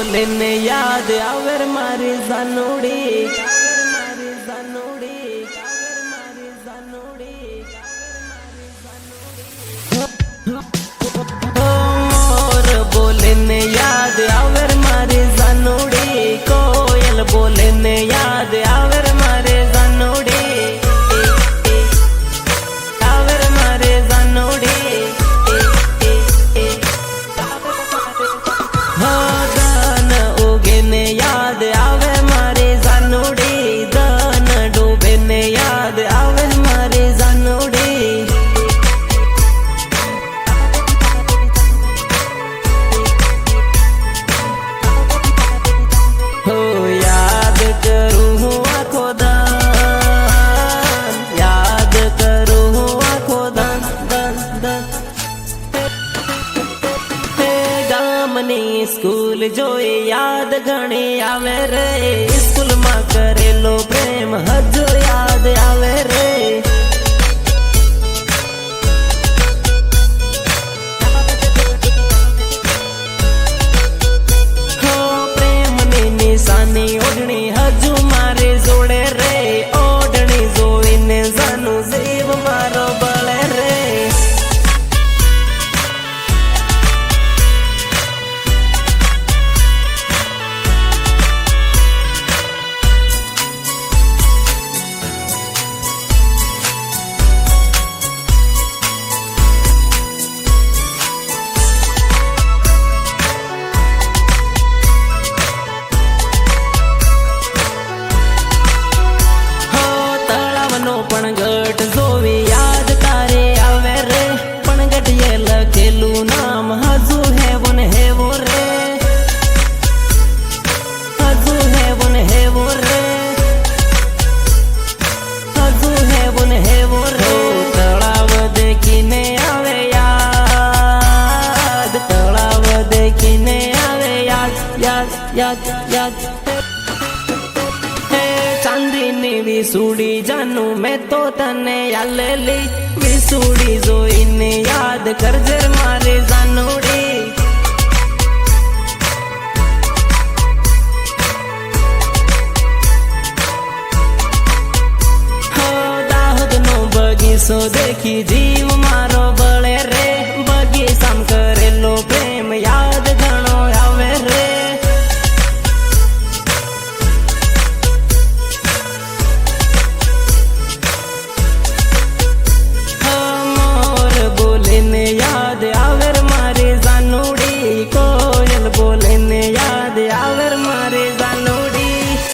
बोले ने याद आवर मारी जानोड़ी मोर बोले ने याद आवर मारी जानोड़ी कोयल बोले ने याद आवर मारे जानोड़ी आवर मारे जानोड़ी दान उगे ने याद आवे मारे जानोड़ी दान डूबे ने याद आवे मारे जानोड़ी हो याद करूं हूँ आँखों दान याद करूं हूँ आँखों दान दान दान गामनी स्कूल जोए याद घणी आवे रे स्कूल में करेलो प्रेम हजू याद आवे रे हो प्रेम नी निशानी ओढ़नी हजू मारे जोड़े रे ओढ़नी जोईने जानू जीव मारो बळे रे पण गट जोवी याद तारे आवे रे पण गटिये लखेलू नाम हजू है वो रे हजू है वो रे हजू है वो रे तळाव देखीने आवे याद तळाव देखीने आवे याद याद याद याद चांदीनी विसूड़ी जानू मैं तो तने यालेली विसूड़ी जोईने याद करजे मारे जानोड़ी हो दाहोद नो बगीचो देखी जीव मारो